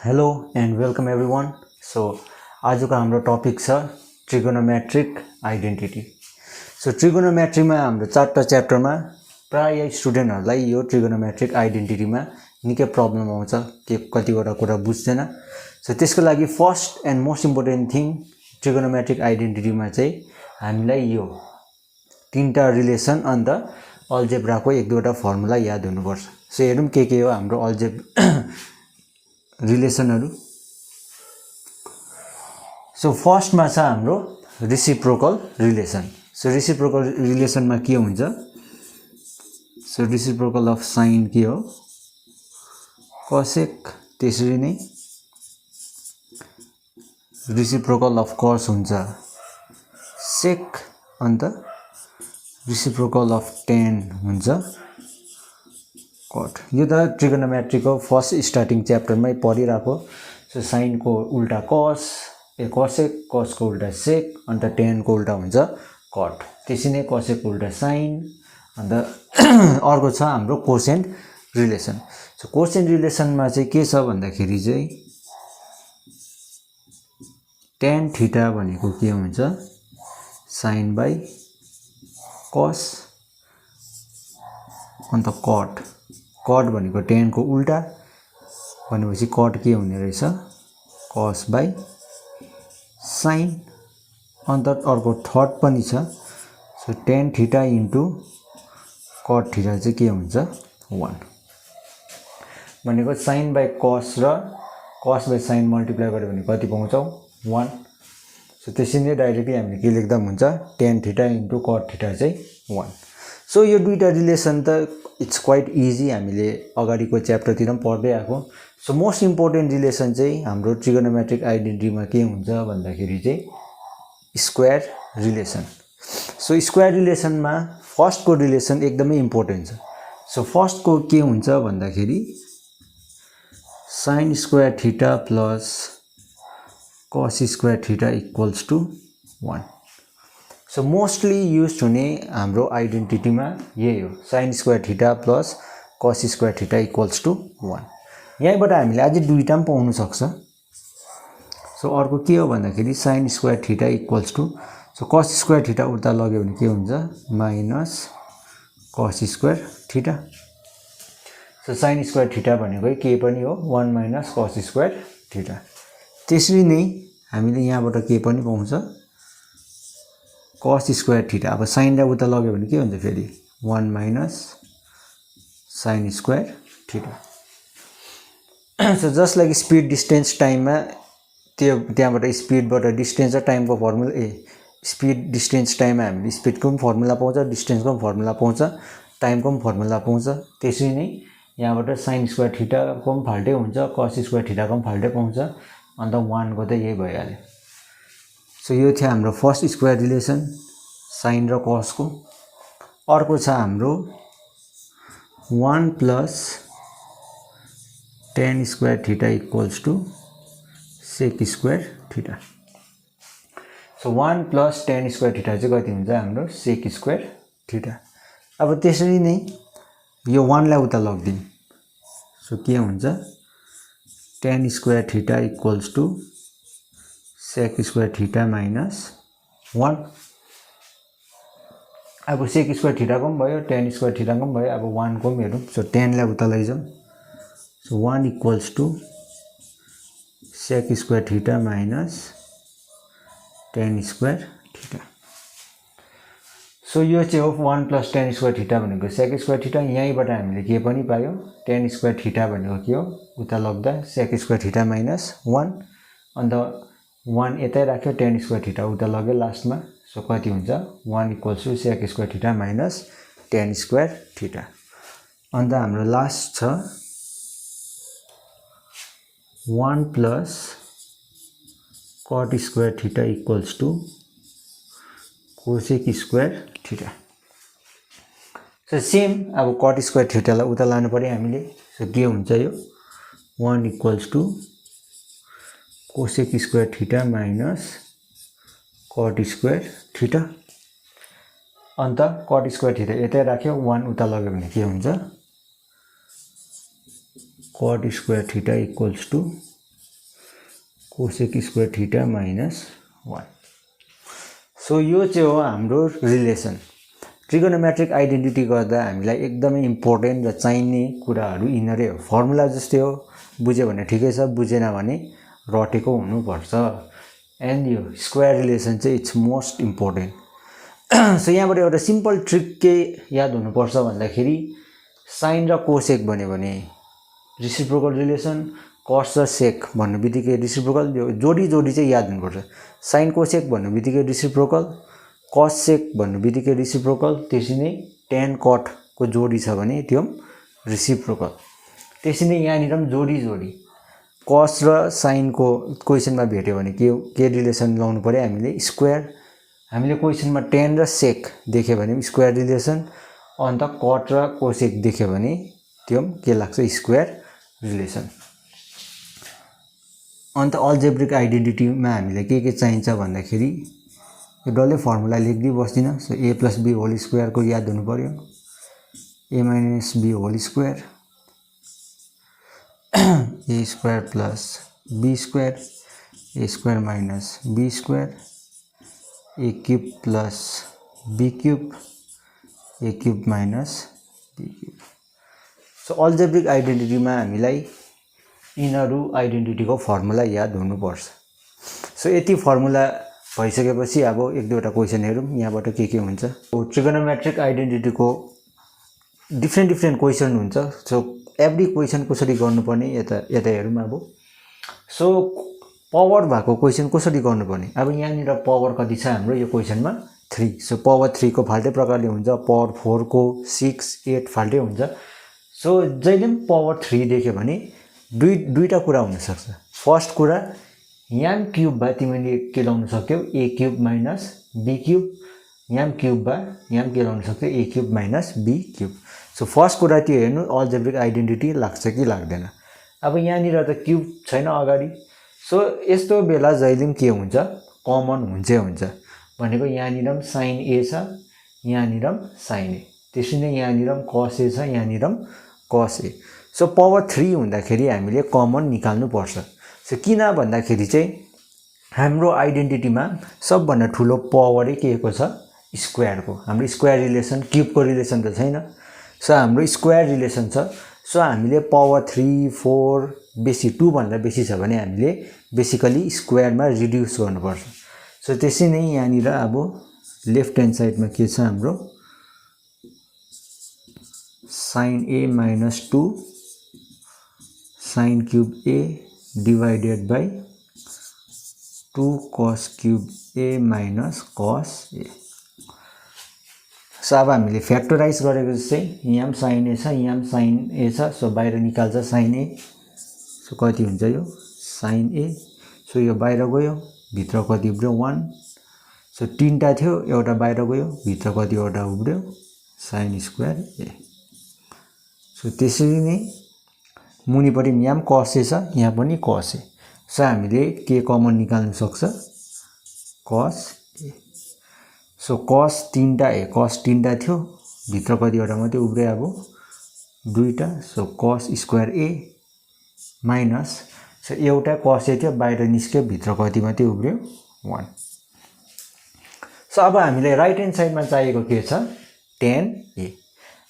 Hello and welcome everyone. So आजको हाम्रो topic छ ट्रिगोनोमेट्रिक आइडेन्टिटी। सो ट्रिगोनोमेट्रीमा हाम्रो चारवटा च्याप्टरमा प्राय स्टुडेन्टहरूलाई यो ट्रिगोनोमेट्रिक आइडेन्टिटीमा निकै प्रब्लम आउँछ, त्यो कतिवटा कुरा बुझ्दैन। सो त्यसको लागि first and most important thing trigonometric आइडेन्टिटीमा चाहिँ हामीलाई यो तीनटा रिलेसन अन्त अल्जेब्राको एक दुईवटा फर्मुला याद हुनुपर्छ। सो हेरौँ के हो हाम्रो रिलेसनहरु। सो फर्स्टमा छ हाम्रो रेसिप्रोकल रिलेसन। सो रेसिप्रोकल रिलेसनमा के हुन्छ? सो रेसिप्रोकल अफ साइन के हो? कोसेक। त्यसरी नै रेसिप्रोकल अफ कस हुन्छ सेक, अन्त रेसिप्रोकल अफ टेन हुन्छ कट। यो त ट्रिगोनोमेट्रीको फर्स्ट स्टार्टिङ च्याप्टरमै पढिरहेको। सो साइन को उल्टा कस, कोसेक, कस को उल्टा सेक, अन्त टेन को उल्टा हुन्छ कट। त्यसै नै कोसेक को उल्टा साइन। अन्त अर्को छ हाम्रो कोसेन्ट रिलेसन। सो कोसेन्ट रिलेसनमा चाहिँ के छ भन्दाखेरि चाहिँ टेन थीटा भनेको के हुन्छ? साइन बाई कस, अन्त कट। कट भनेको टेन को उल्टा भनेपछि कट के हुने रहेछ? कस बाई साइन। अन्त अर्को थर्ड पनि छ। So tan theta into cut theta चाहिँ के हुन्छ? 1 भनेको साइन बाई कस र कस बाई साइन मल्टिप्लाई गर्यो भने कति पाउँछौ? 1। सो त्यसरी नै डाइरेक्टली हामीले के लेख्दा हुन्छ? Tan theta into cut theta चाहिँ 1। सो यो दुईटा रिलेसन त इट्स क्वाइट इजी, हामीले अगाडिको च्याप्टरतिर पनि पढ्दै आएको। सो मोस्ट इम्पोर्टेन्ट रिलेसन चाहिँ हाम्रो ट्रिगोनोमेट्रिक आइडेन्टिटीमा के हुन्छ भन्दाखेरि चाहिँ स्क्वायर रिलेसन। सो स्क्वायर रिलेसनमा फर्स्टको रिलेसन एकदमै इम्पोर्टेन्ट छ। सो फर्स्टको के हुन्छ भन्दाखेरि sine square theta plus cos square theta equals to 1। So mostly use हुने हाम्रो आइडेन्टिटीमा यही हो, sine square theta plus cos square theta equals to 1। यहीँबाट हामीले अझै दुईटा पनि पाउन सक्छ। सो अर्को के हो भन्दाखेरि sine square theta equals to, so cos square theta उता लग्यो भने के हुन्छ? Minus cos square theta. So sine square theta भनेको के पनि हो? 1 माइनस कस स्क्वायर थीटा। त्यसरी नै हामीले यहाँबाट के पनि पाउँछ? कस स्क्वायर थीटा। अब साइनलाई उता लग्यो भने के हुन्छ फेरि? 1 minus sign square theta. So just like speed distance टाइममा त्यहाँबाट स्पिडबाट डिस्टेन्स र टाइमको फर्मुला स्पिड डिस्टेन्स टाइममा हामीले स्पिडको पनि फर्मुला पाउँछ, डिस्टेन्सको पनि फर्मुला पाउँछ, टाइमको पनि फर्मुला पाउँछ। त्यसरी नै यहाँबाट साइन स्क्वायर थीटाको पनि फाल्टै हुन्छ, कस स्क्वायर थीटाको पनि फाल्टै पाउँछ, अन्त 1 को त यही भइहाल्यो। सो यो थियो हाम्रो फर्स्ट स्क्वायर रिलेसन साइन र कसको। अर्को छ हाम्रो 1 plus tan square theta equals to sec square theta. So 1 plus tan square theta चाहिँ कति हुन्छ? हाम्रो सेक स्क्वायर थीटा। अब त्यसरी नै यो 1 लाई उता लगिदिउँ। सो के हुन्छ? Tan square theta equals to sec square theta minus 1। अब सेक स्क्वायर थीटाको पनि भयो, टेन स्क्वायर थीटाको पनि भयो, अब 1 को पनि हेरौँ। सो 10 लाई उता लैजाउँ। So 1 equals to sec square theta minus tan square theta. So यो चाहिँ हो 1 प्लस टेन स्क्वायर थीटा भनेको सेक स्क्वायर थीटा। यहीँबाट हामीले के पनि पायौँ? टेन स्क्वायर थीटा भनेको के हो? उता लग्दा सेक स्क्वायर थीटा माइनस 1, अन्त 1 यतै राख्यो, टेन स्क्वायर थीटा उता लग्यो लास्टमा। सो कति हुन्छ? 1 equals to sec square theta minus tan square theta. अन्त हाम्रो लास्ट छ 1 plus cot square theta equals to cosec square theta. So same अब कट स्क्वायर थीटालाई उता लानु पर्यो हामीले। सो के हुन्छ यो? 1 equals to cosec square theta minus cot square theta. अन्त कट स्क्वायर थीटा यतै राख्यो, 1 उता लग्यो भने के हुन्छ? Cot square theta equals to cosec square theta minus 1। So यो चाहिँ हो हाम्रो रिलेसन। ट्रिगोनोमेट्रिक आइडेन्टिटी गर्दा हामीलाई एकदमै इम्पोर्टेन्ट र चाहिने कुराहरू यिनीहरै हो। फर्मुला जस्तै हो, बुझ्यो भने ठिकै छ, बुझेन भने रटेको हुनुपर्छ। एन्ड यो स्क्वायर रिलेसन चाहिँ इट्स मोस्ट इम्पोर्टेन्ट। सो यहाँबाट एउटा सिम्पल ट्रिक के याद हुनुपर्छ भन्दाखेरि साइन र कोसेक भन्यो भने रेसिप्रोकल रिलेसन, कस र सेक भन्नु बित्तिकै रेसिप्रोकल, यो जोडी चाहिँ याद हुनुपर्छ। साइन कोसेक भन्नु बित्तिकै रेसिप्रोकल, कस सेक भन्नु बित्तिकै रेसिप्रोकल, त्यसै नै टेन कटको जोडी छ भने त्यो रेसिप्रोकल। त्यसै नै यहाँनिर पनि जोडी कस र साइनको क्वेसनमा भेट्यो भने के रिलेसन लाउनु पर्यो हामीले? स्क्वायर। हामीले क्वेसनमा टेन र सेक देख्यो भने स्क्वायर रिलेसन, अन्त कट र कोसेक देख्यो भने त्यो के लाग्छ? Square relation. अन्त अल्जेब्रिक आइडेन्टिटीमा हामीलाई के चाहिन्छ भन्दाखेरि यो डल्लै फर्मुला लेख्दै बस्दिनँ। So A plus be whole स्क्वायरको याद हुनु पर्यो, a minus b whole square, a square plus be square, a square minus be square, a cube plus b cube, a cube minus b cube. So algebraic आइडेन्टिटीमा हामीलाई यिनीहरू आइडेन्टिटीको formula याद हुनुपर्छ। So यति फर्मुला भइसकेपछि अब एक दुईवटा क्वेसन हेरौँ यहाँबाट के हुन्छ। ट्रिगोनोमेट्रिक आइडेन्टिटीको डिफ्रेन्ट क्वेसन हुन्छ। सो एभ्री क्वेसन कसरी गर्नुपर्ने यता हेरौँ अब। सो पावर भएको क्वेसन कसरी गर्नुपर्ने? अब यहाँनिर पावर कति छ हाम्रो यो क्वेसनमा? 3। सो पावर 3 को फाल्टै प्रकारले हुन्छ, पावर 4 को 6, 8 फाल्टै हुन्छ। सो जहिले पनि पावर 3 देख्यो भने दुईटा कुरा हुनसक्छ। फर्स्ट कुरा, यहाँ क्यूब भए तिमीले के लाउन सक्यौ? A cube minus b cube. यहाँ क्यूब भए यहाँ के लाउन सक्यौ? A cube minus b cube. So first कुरा त्यो हेर्नु, अल्जेब्रिक आइडेन्टिटी लाग्छ कि लाग्दैन। अब यहाँनिर त क्यूब छैन अगाडि। सो यस्तो बेला जहिले पनि के हुन्छ? कमन हुन्छ भनेको यहाँनिर पनि साइन ए छ, यहाँनिर पनि साइन ए, त्यसै नै यहाँनिर पनि कस ए छ, यहाँनिर पनि कस ए। सो पावर 3 हुँदाखेरि हामीले कमन निकाल्नुपर्छ। सो किन भन्दाखेरि चाहिँ हाम्रो आइडेन्टिटीमा सबभन्दा ठुलो पावरै के को छ? स्क्वायरको। हाम्रो स्क्वायर रिलेसन, क्यूबको रिलेसन त छैन। सो हाम्रो स्क्वायर रिलेसन छ। सो हामीले पावर 3, 4 बेसी 2 भन्दा बेसी छ भने हामीले बेसिकली स्क्वायरमा रिड्युस गर्नुपर्छ। सो त्यसै नै यहाँनिर अब लेफ्ट ह्यान्ड साइडमा के छ हाम्रो? Sine A minus 2 sine cube A divided by 2 cos cube A minus cos A. So अब हामीले फ्याक्टराइज गरेको चाहिँ यहाँ पनि साइन ए छ, यहाँ पनि साइन ए छ। सो बाहिर निकाल्छ साइन ए। सो कति हुन्छ यो? साइन ए। सो यो बाहिर गयो, भित्र कति उब्रियो? 1। सो 3टा थियो, एउटा बाहिर गयो, भित्र कतिवटा उब्रियो? साइन स्क्वायर ए। सो त्यसरी नै मुनिपट्टि यहाँ पनि कस ए छ, यहाँ पनि कस ए। सो हामीले के कमन निकाल्न सक्छ? कस ए। सो कस 3टा थियो, भित्र कतिवटा मात्रै उब्रियो? अब 2टा। सो कस स्क्वायर ए माइनस, सो एउटा कस ए थियो, बाहिर निस्क्यो, भित्र कति मात्रै उब्रियो? 1। सो अब हामीलाई राइट ह्यान्ड साइडमा चाहिएको के छ? tan ए।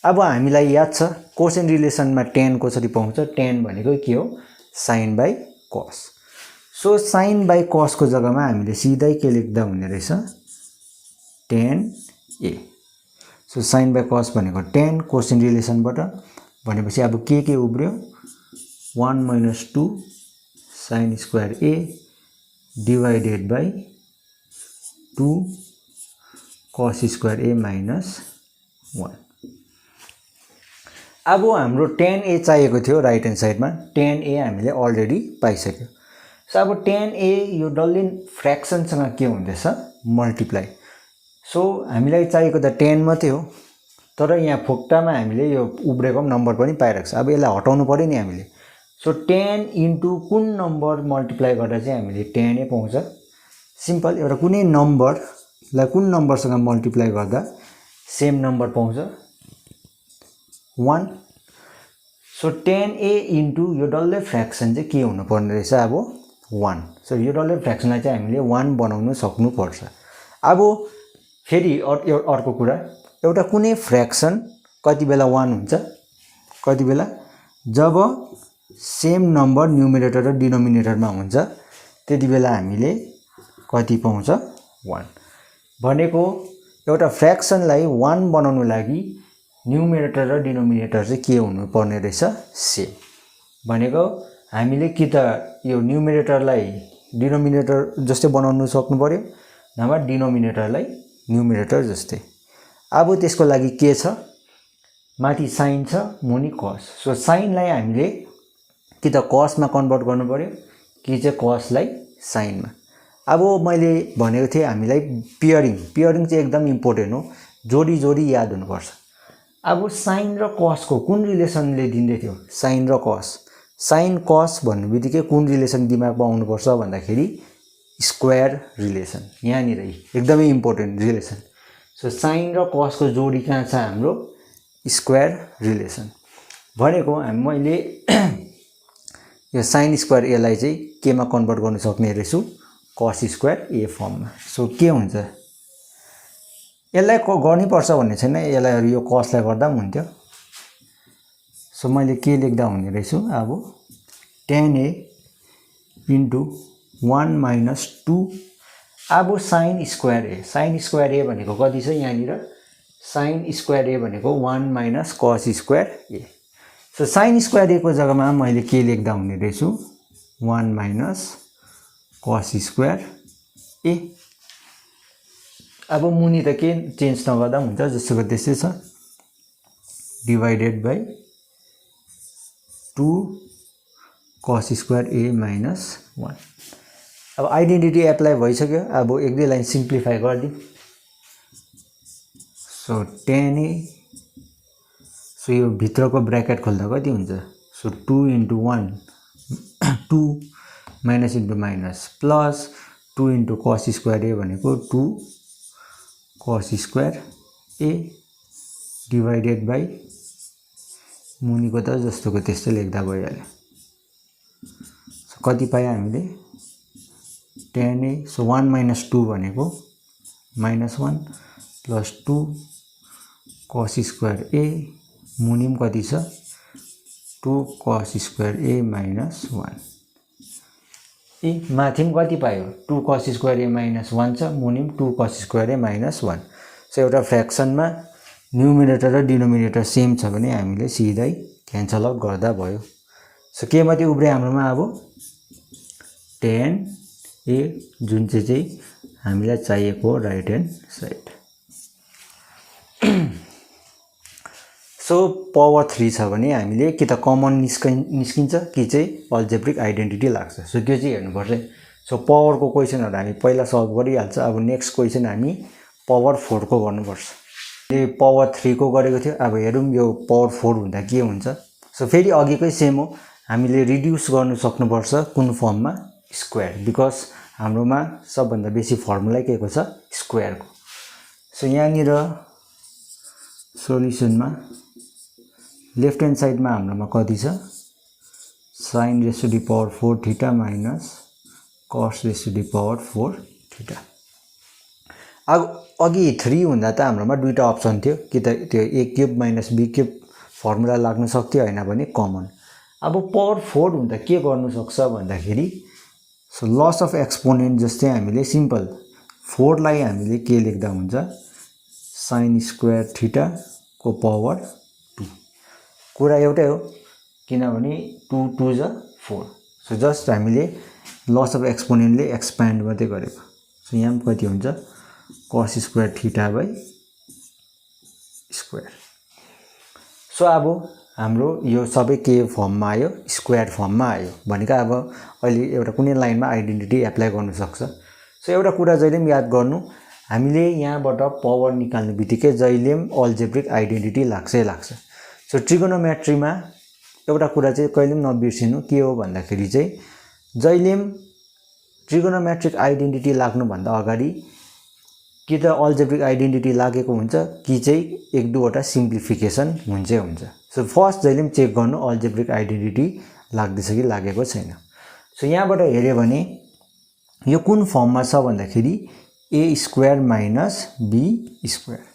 अब हामीलाई याद छ कोसेन रिलेसनमा tan कसरी पाउँछ? tan भनेको के हो? Sine by cos. So sine by कसको जग्गामा हामीले सिधै के लेख्दा हुने रहेछ? tan A. So sine by cos भनेको tan कोसेन रिलेसनबाट भनेपछि अब के उब्रियो? 1 minus 2 sine square A divided by 2 cos square A minus 1। अब हाम्रो tan ए चाहिएको थियो राइट ह्यान्ड साइडमा। tan ए हामीले अलरेडी पाइसक्यो। सो अब tan ए यो डल्लै फ्र्याक्सनसँग के हुँदैछ? मल्टिप्लाई। सो हामीलाई चाहिएको त tan मात्रै हो, तर यहाँ फोक्टामा हामीले यो उब्रेको नम्बर पनि पाइरहेको छ। अब यसलाई हटाउनु पर्यो नि हामीले। सो tan इन्टु कुन नम्बर मल्टिप्लाई गर्दा चाहिँ हामीले tan ए पाउँछ? सिम्पल, एउटा कुनै नम्बरलाई कुन नम्बरसँग मल्टिप्लाई गर्दा सेम नम्बर पाउँछ? 1। सो tan ए इन्टु यो डल्लै फ्र्याक्सन चाहिँ के हुनुपर्ने रहेछ? अब 1। सो यो डल्लै फ्र्याक्सनलाई चाहिँ हामीले 1 बनाउन सक्नुपर्छ। अब फेरि अर्को कुरा, एउटा कुनै फ्र्याक्सन कति बेला 1 हुन्छ, कति बेला जब सेम नम्बर न्युमिरेटर र डिनोमिनेटरमा हुन्छ, त्यति बेला हामीले कति पाउँछ 1। भनेको एउटा फ्र्याक्सनलाई 1 बनाउनु लागि न्युमिरेटर र डिनोमिनेटर चाहिँ के हुनुपर्ने रहेछ, सेम। भनेको हामीले कि त यो न्युमिरेटरलाई डिनोमिनेटर जस्तै बनाउनु सक्नु पर्यो, नभए डिनोमिनेटरलाई न्युमिरेटर जस्तै। अब त्यसको लागि के छ, माथि साइन छ, मुनि कस। सो साइनलाई हामीले कि त कसमा कन्भर्ट गर्नु पर्यो कि चाहिँ कसलाई साइनमा। अब मैले भनेको थिएँ हामीलाई पेयरिङ चाहिँ एकदम इम्पोर्टेन्ट हो, जोडी याद हुनुपर्छ। अब साइन र कसको कुन रिलेसनले दिँदै थियो, साइन र कस। साइन कस भन्नुबित्तिकै कुन रिलेसन दिमागमा आउनुपर्छ भन्दाखेरि स्क्वायर रिलेसन, यहाँनिर एकदमै इम्पोर्टेन्ट रिलेसन। सो साइन र कसको जोडी कहाँ छ, हाम्रो स्क्वायर रिलेसन। भनेको मैले यो साइन स्क्वायर एलाई चाहिँ केमा कन्भर्ट गर्न सक्ने रहेछु, कस स्क्वायर ए फर्ममा। सो के हुन्छ, यसलाई गर्नुपर्छ भन्ने छैन, यसलाई यो कसलाई गर्दा पनि हुन्थ्यो। सो मैले के लेख्दा हुने रहेछु, अब tan a इन्टु 1 माइनस 2। अब साइन स्क्वायर ए भनेको कति छ यहाँनिर, साइन स्क्वायर ए भनेको 1 माइनस कस स्क्वायर ए। सो साइन स्क्वायर ए को जग्गामा मैले के लेख्दा हुने रहेछु, 1 माइनस कस स्क्वायर ए। अब मुनि त के चेन्ज नगर्दा पनि हुन्छ, जस्तोको त्यस्तै छ, divided by 2 cos square A minus 1। अब आइडेन्टिटी एप्लाई भइसक्यो, अब एक दुई लाइन सिम्प्लिफाई गरिदिउँ। सो tan a, सो यो भित्रको ब्र्याकेट खोल्दा कति हुन्छ, so 2 into 1 2 minus into minus plus 2 into cos square a भनेको 2 cos square A divided by मुनिको त जस्तोको त्यस्तै लेख्दा भइहाल्यो। सो कति पायो हामीले, tan a, सो 1 माइनस 2 भनेको माइनस 1 प्लस 2 कस स्क्वायर ए, मुनि पनि कति छ, 2 कस स्क्वायर ए माइनस 1। ए माथि पनि कति पायो, 2 कस स्क्वायर ए माइनस 1 छ, मुनि पनि 2 कस स्क्वायर ए माइनस 1। सो एउटा फ्र्याक्सनमा न्युमिनेटर र डिनोमिनेटर सेम छ भने हामीले सिधै क्यान्सल आउट गर्दा भयो। सो के मात्रै उब्रियो हाम्रोमा, अब tan a जुन चाहिँ हामीलाई चाहिएको right hand side. So power 3 छ भने हामीले कि त कमन निस्किन्छ कि चाहिँ अल्जेब्रिक आइडेन्टिटी लाग्छ। सो त्यो चाहिँ हेर्नुपर्छ। सो पावरको क्वेसनहरू हामी पहिला सल्भ गरिहाल्छ। अब नेक्स्ट क्वेसन हामी पावर 4 को गर्नुपर्छ। यो पावर 3 को गरेको थियो, अब हेरौँ यो पावर 4 हुँदा के हुन्छ। सो फेरि अघिकै सेम हो, हामीले रिड्युस गर्नु सक्नुपर्छ कुन फर्ममा, स्क्वायर, बिकज हाम्रोमा सबभन्दा बेसी फर्मुला के को छ, स्क्वायरको। सो यहाँनिर सोल्युसनमा लेफ्ट ह्यान्ड साइडमा हाम्रोमा कति छ, sine raise to the power 4 theta minus cos raise to the power 4 theta. अब अघि 3 हुँदा त हाम्रोमा दुईटा अप्सन थियो, कि त त्यो a cube minus b cube formula लाग्न सक्थ्यो, हैन भने कमन। अब पावर 4 हुँदा के गर्नु सक्छ भन्दाखेरि, सो लस अफ एक्सपोनेन्ट जस्तै हामीले सिम्पल 4 लाई हामीले के लेख्दा हुन्छ, साइन स्क्वायर थीटा को पावर 2। कुरा एउटै हो, किनभने 2 2 जा 4। सो जस्ट हामीले लस अफ एक्सपोनेन्टले एक्सप्यान्ड मात्रै गरेको। सो यहाँ पनि कति हुन्छ, कस square theta by square. So अब हाम्रो यो सबै के फर्ममा आयो, स्क्वायर फर्ममा आयो। भनेको अब अहिले एउटा कुनै लाइनमा आइडेन्टिटी एप्लाई गर्नु सक्छ। सो एउटा कुरा जहिले पनि याद गर्नु, हामीले यहाँबाट पावर निकाल्ने बित्तिकै जहिले पनि अल्जेब्रिक आइडेन्टिटी लाग्छै लाग्छ। सो ट्रिगोनोमेट्रीमा एउटा कुरा चाहिँ कहिले पनि नबिर्सिनु, के हो भन्दाखेरि चाहिँ जहिले पनि ट्रिगोनोमेट्रिक आइडेन्टिटी लाग्नुभन्दा अगाडि कि त अल्जेब्रिक आइडेन्टिटी लागेको हुन्छ कि चाहिँ एक दुईवटा सिम्प्लिफिकेसन हुन्छ। सो फर्स्ट जहिले पनि चेक गर्नु अल्जेब्रिक आइडेन्टिटी लाग्दैछ कि लागेको छैन। सो यहाँबाट हेर्यो भने यो कुन फर्ममा छ भन्दाखेरि A square minus be square.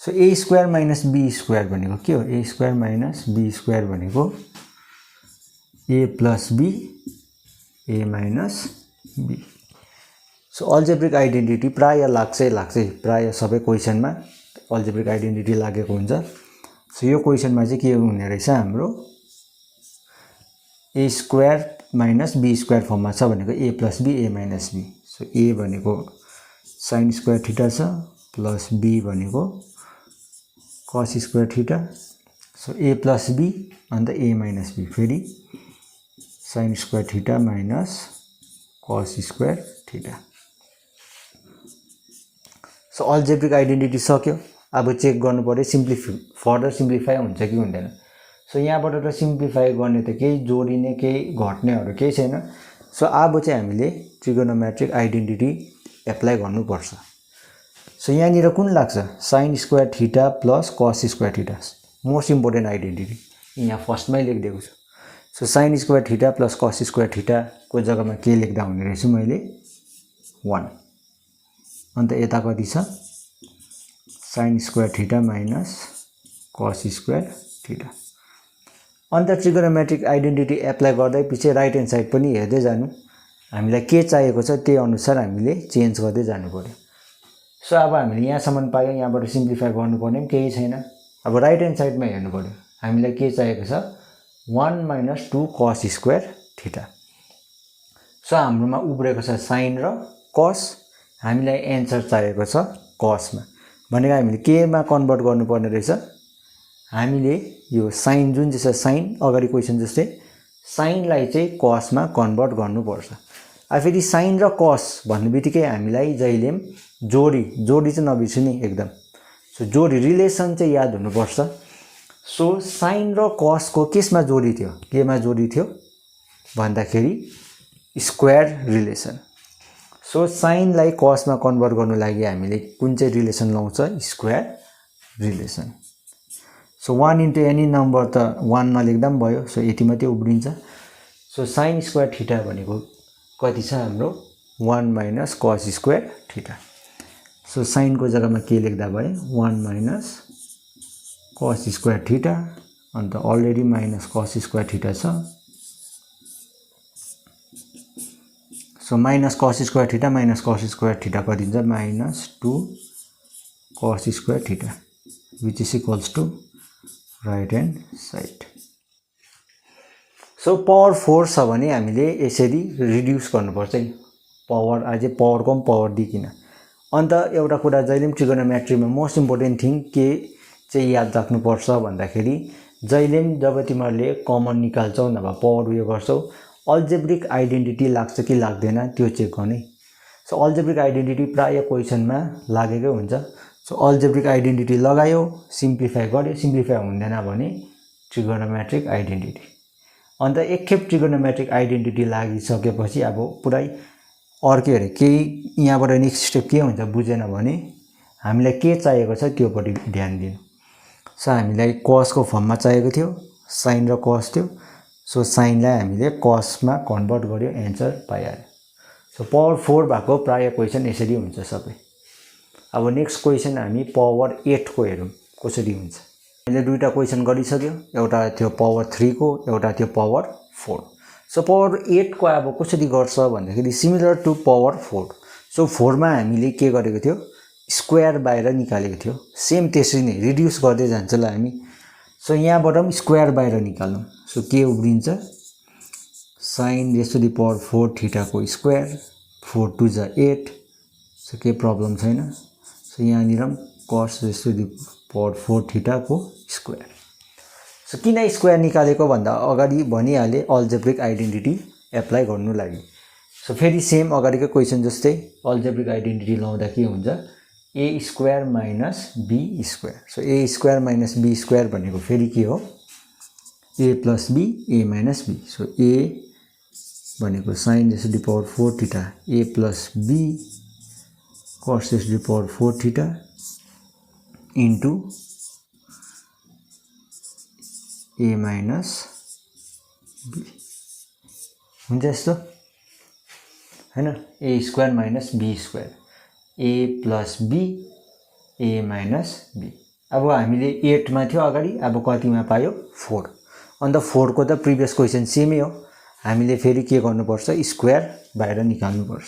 So A square minus be square भनेको के हो? A square minus be square भनेको A plus B A minus B. So algebraic identity प्राय लाग्छै प्राय सबै क्वेसनमा अल्जेब्रिक आइडेन्टिटी लागेको हुन्छ। सो यो क्वेसनमा चाहिँ के हुने रहेछ हाम्रो A square minus be square फर्ममा छ भनेको A plus B A minus B. So A भनेको साइन स्क्वायर थीटा छ प्लस बी भनेको कस स्क्वायर थीटा। सो ए प्लस बी अन्त ए माइनस बी फेरि sine square theta minus cos square theta. So algebraic identity सक्यो। अब check गर्नु पर्यो further simplify हुन्छ कि हुँदैन। सो यहाँबाट त सिम्प्लिफाई गर्ने त केही जोडिने केही घट्नेहरू केही छैन। सो अब चाहिँ हामीले ट्रिगोनोमेट्रिक आइडेन्टिटी एप्लाई गर्नुपर्छ। सो यहाँनिर कुन लाग्छ? Sine square theta plus cos square theta most important identity यहाँ फर्स्टमै लेखिदिएको छु। So sine square theta plus cos square थीटाको जग्गामा के लेख्दा हुने रहेछ मैले 1 अन्त यता कति छ sign square theta minus cos square theta. अन्त ट्रिगोनोमेट्रिक आइडेन्टिटी एप्लाई गर्दै पछि राइट ह्यान्ड साइड पनि हेर्दै जानु। हामीलाई के चाहिएको छ त्यही अनुसार हामीले चेन्ज गर्दै जानु पर्यो। सो अब हामीले यहाँसम्म पायौँ। यहाँबाट सिम्प्लिफाई गर्नुपर्ने पनि केही छैन। अब राइट ह्यान्ड साइडमा हेर्नु पर्यो। हामीलाई के चाहिएको छ 1 minus 2 cos square theta. So हाम्रोमा उब्रेको छ साइन र कस। हामीलाई एन्सर चाहिएको छ कसमा भनेको हामीले केमा कन्भर्ट गर्नुपर्ने रहेछ। हामीले यो साइन जुन चाहिँ छ साइन अगाडि क्वेसन जस्तै साइनलाई चाहिँ कसमा कन्भर्ट गर्नुपर्छ। अब फेरि साइन र कस भन्ने बित्तिकै हामीलाई जहिले पनि जोडी चाहिँ नबिर्सु नि एकदम। सो जोडी रिलेसन चाहिँ याद हुनुपर्छ। सो साइन र कसको केमा जोडी थियो? केमा जोडी थियो भन्दाखेरि स्क्वायर रिलेसन। सो साइनलाई कसमा कन्भर्ट गर्नु लागि हामीले कुन चाहिँ रिलेसन लाउँछ? Square relation. So 1 into any number त 1 नलेख्दा पनि भयो। सो यति मात्रै उब्रिन्छ। सो साइन स्क्वायर थीटा भनेको कति छ हाम्रो 1 minus cos square theta. So साइनको जग्गामा के लेख्दा भयो 1 माइनस कस स्क्वायर थीटा अन्त already minus cos square theta छ। So minus cos square theta minus cos square theta कति हुन्छ minus 2 cos square theta which is equals to right hand side. So power 4 छ भने हामीले यसरी reduce गर्नुपर्छ है। पावर अझै पावरको पनि पावर दिइकन। अन्त एउटा कुरा जहिले पनि ट्रिगोनोमेट्रीमा मोस्ट इम्पोर्टेन्ट थिङ के चाहिँ याद राख्नुपर्छ भन्दाखेरि जहिले पनि जब तिमीहरूले कमन निकाल्छौ नभए पावर उयो गर्छौ अल्जेब्रिक आइडेन्टिटी लाग्छ कि लाग्दैन त्यो चेक गर्ने। सो अल्जेब्रिक आइडेन्टिटी प्राय क्वेसनमा लागेकै हुन्छ। सो अल्जेब्रिक आइडेन्टिटी लगायो सिम्प्लिफाई गर्यो सिम्प्लिफाई हुँदैन भने ट्रिगोनोमेट्रिक आइडेन्टिटी। अन्त एकखेप ट्रिगोनोमेट्रिक आइडेन्टिटी लागिसकेपछि अब पुरै अर्कै अरे केही यहाँबाट नेक्स्ट स्टेप के हुन्छ बुझेन भने हामीलाई के चाहिएको छ त्योपट्टि ध्यान दिनु। सो हामीलाई कसको फर्ममा चाहिएको थियो साइन र कस थियो। सो साइनलाई हामीले कसमा कन्भर्ट गर्यो एन्सर पाइहाल्यो। सो पावर 4 भएको प्राय क्वेसन यसरी हुन्छ सबै। अब नेक्स्ट क्वेसन हामी पावर 8 को हेरौँ कसरी हुन्छ। हामीले दुईटा क्वेसन गरिसक्यो। एउटा थियो पावर 3 को एउटा थियो पावर 4। सो पावर 8 को अब कसरी गर्छ भन्दाखेरि सिमिलर टु पावर 4। सो 4 मा हामीले के गरेको थियो स्क्वायर बाहिर निकालेको थियो। सेम त्यसरी नै रिड्युस गर्दै जान्छ ल हामी। सो यहाँबाट पनि स्क्वायर बाहिर निकाल्नु। सो के उब्रिन्छ sine raise to the power 4 थीटाको स्क्वायर 4 2 जा 8। सो के प्रब्लम छैन। सो यहाँनिर पनि cos raise to the power 4 थीटाको स्क्वायर। सो किन स्क्वायर निकालेको भन्दा अगाडि भनिहालेँ अल्जेब्रिक आइडेन्टिटी एप्लाई गर्नु लागि। सो फेरि सेम अगाडिको क्वेसन जस्तै अल्जेब्रिक आइडेन्टिटी लाउँदा के हुन्छ A square minus be square. So A square minus be square भनेको फेरि के हो A plus B A minus B. So A भनेको sine raise to the power 4 theta A plus B cos raise to the power 4 theta into A minus B हुन्छ यस्तो। हैन A square minus be square A plus B A minus B अब हामीले 8 मा थियो अगाडि अब कतिमा पायो 4 अन्त 4 को त प्रिभियस क्वेशन सेमै हो हामीले फेरि के गर्नुपर्छ स्क्वायर बाहिर निकाल्नुपर्छ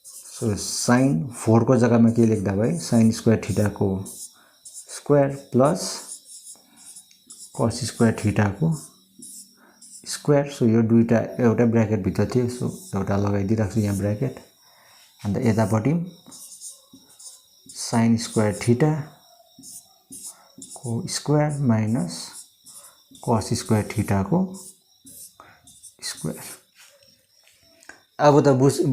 सो sin 4 को जग्गामा के लेख्दा भयो sin स्क्वायर थीटा को square plus cos square theta को स्क्वायर सो यो दुईटा एउटा ब्र्याकेट भित्र थियो सो एउटा लगाइदिइराख्छु यहाँ ब्र्याकेट अन्त यतापट्टि sin स्क्वायर थीटा को square minus cos square theta को स्क्वायर अब त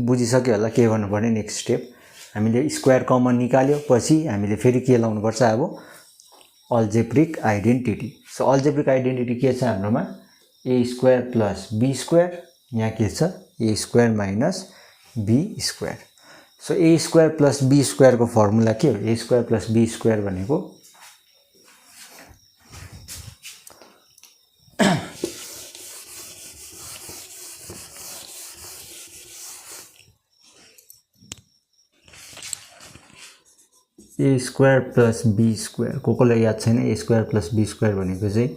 बुझिसक्यो होला के गर्नुपर्ने नेक्स्ट स्टेप हामीले स्क्वायर कमन निकाल्यो पछि हामीले फेरि के लाउनुपर्छ अब algebraic identity so algebraic identity के छ हाम्रोमा A square plus be square यहाँ के छ A square minus be square so A square plus be square को फर्मुला के हो A square plus be square भनेको ए स्क्वायर प्लस बी स्क्वायर कोलाई याद छैन A square plus be square भनेको चाहिँ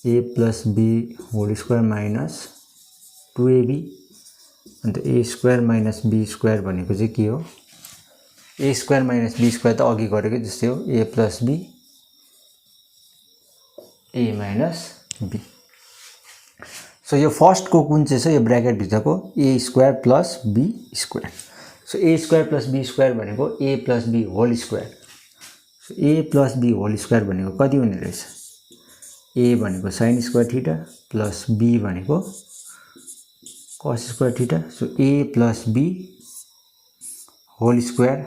A plus be whole square minus 2ab अन्त A square minus be square भनेको चाहिँ के हो A square minus be square त अघि गरेकै जस्तै हो A plus B A minus B so यो फर्स्ट को कुन चाहिँ छ यो ब्र्याकेट भित्रको A square plus be square so A square plus be square भनेको A plus be whole square so A plus be whole square भनेको कति हुने रहेछ ए भनेको sin square theta plus B भनेको cos square theta so A plus be whole square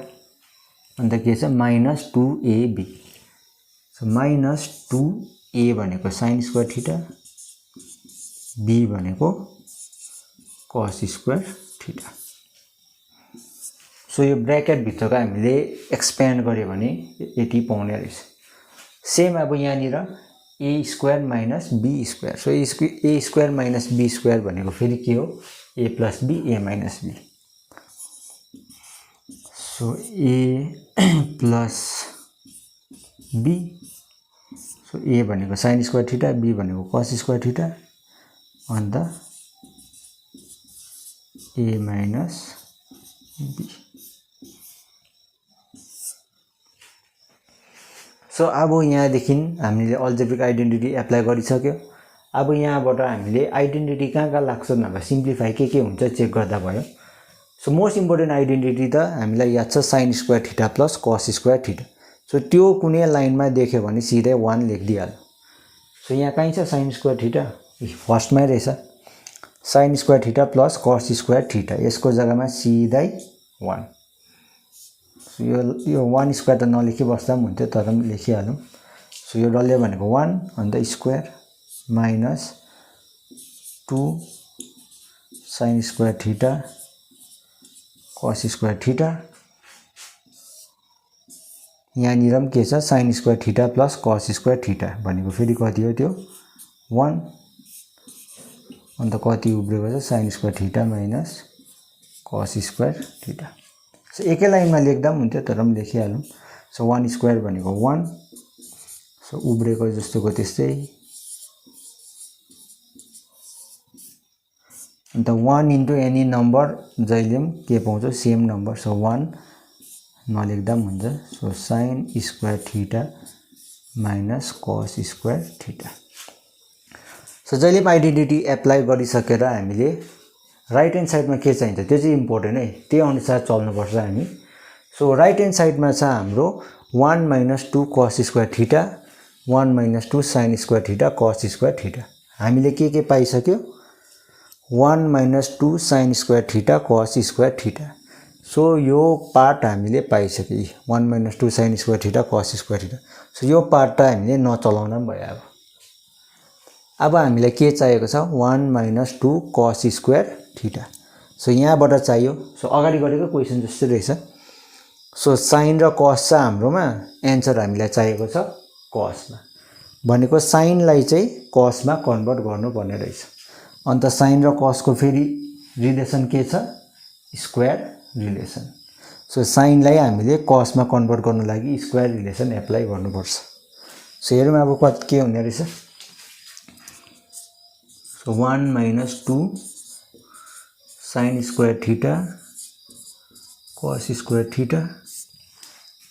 अन्त के छ minus 2ab so minus 2a भनेको sin स्क्वायर थीटा b भनेको cos स्क्वायर थीटा सो यो ब्र्याकेट भित्रको हामीले एक्सप्यान्ड गर्यो भने यति पाउने रहेछ सेम अब यहाँनिर A square minus be square so A square minus be square भनेको फेरि के हो A plus B A minus B so A plus B so A भनेको sin स्क्वायर थीटा बी भनेको cos स्क्वायर थीटा अन्त A minus B so अब यहाँदेखि हामीले अल्जेब्रिक आइडेन्टिटी एप्लाई गरिसक्यो अब यहाँबाट हामीले आइडेन्टिटी कहाँ लाग्छ नभए सिम्प्लिफाई के हुन्छ चेक गर्दा भयो सो मोस्ट इम्पोर्टेन्ट आइडेन्टिटी त हामीलाई याद छ sin square theta plus cos square theta so त्यो कुनै लाइनमा देख्यो भने सिधै 1 लेखिदिहाल्यो सो यहाँ कहीँ छ sin स्क्वायर थीटा फर्स्टमै रहेछ sin square theta plus cos square theta यसको जग्गामा सिधै 1 सो यो 1 स्क्वायर त नलेखी बस्दा पनि हुन्थ्यो तर पनि लेखिहालौँ सो यो डल्ले भनेको 1 अन्त square minus 2 sin square theta cos square theta यहाँनिर पनि के छ sin square theta plus cos square theta भनेको फेरि कति हो त्यो 1 अन्त कति उब्रेको छ sin square theta minus cos square theta so एकै लाइनमा लेख्दा पनि हुन्थ्यो तर पनि लेखिहालौँ सो 1 स्क्वायर भनेको 1 सो उब्रेको जस्तोको त्यस्तै अन्त 1 इन्टु एनी नम्बर जहिले पनि के पाउँछौ सेम नम्बर सो 1 नलेख्दा पनि हुन्छ so sin square theta minus cos square theta so जहिले पनि आइडेन्टिटी एप्लाई गरिसकेर हामीले राइट ह्यान्ड साइडमा के चाहिन्छ त्यो चाहिँ इम्पोर्टेन्ट है त्यही अनुसार चल्नुपर्छ हामी सो राइट ह्यान्ड साइडमा छ हाम्रो 1 minus 2 cos square theta 1 minus 2 sin square theta cos square theta हामीले के पाइसक्यो 1 minus 2 sin square theta cos square theta so यो पार्ट हामीले पाइसक्यो 1 minus 2 sin square theta cos square theta so यो part त हामीले नचलाउन पनि भयो अब हामीलाई के चाहिएको छ 1 minus 2 cos square theta so यहाँबाट चाहियो सो अगाडि गरेको क्वेसन जस्तै रहेछ सो sin र cos छ हाम्रोमा एन्सर हामीलाई चाहिएको छ cos मा भनेको sin लाई चाहिँ cos मा कन्भर्ट गर्नुपर्ने रहेछ अन्त sin र cos को फेरि रिलेसन के छ स्क्वायर रिलेसन। सो साइनलाई हामीले कसमा कन्भर्ट गर्नु लागि स्क्वायर रिलेसन एप्लाई गर्नुपर्छ। सो हेरौँ अब कति के हुने रहेछ। So 1 minus 2 sine square theta cos square theta.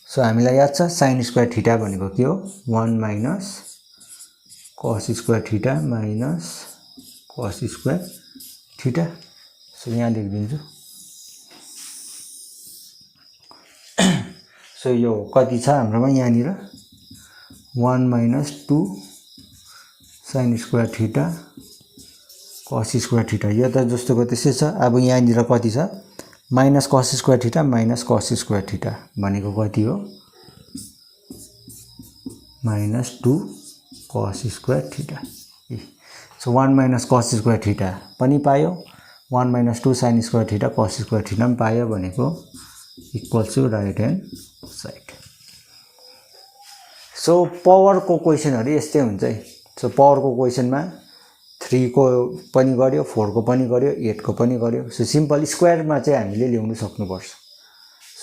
So हामीलाई याद छ साइन स्क्वायर थीटा भनेको के हो 1 minus cos square theta minus cos square theta. So यहाँ लेखिदिन्छु। सो यो कति छ हाम्रोमा यहाँनिर 1 minus 2 sine square theta cos square theta. यो त जस्तोको त्यस्तै छ। अब यहाँनिर कति छ minus cos square theta minus cos square theta भनेको कति हो minus 2 cos square theta. So 1 minus cos square theta पनि पायो 1 minus 2 sine square theta cos square theta पनि पायो भनेको equals to right hand side. So पावरको क्वेसनहरू यस्तै हुन्छ है। सो पावरको क्वेसनमा 3 को पनि गर्यो 4 को पनि गर्यो 8 को पनि गर्यो। सो सिम्पल स्क्वायरमा चाहिँ हामीले ल्याउनु सक्नुपर्छ।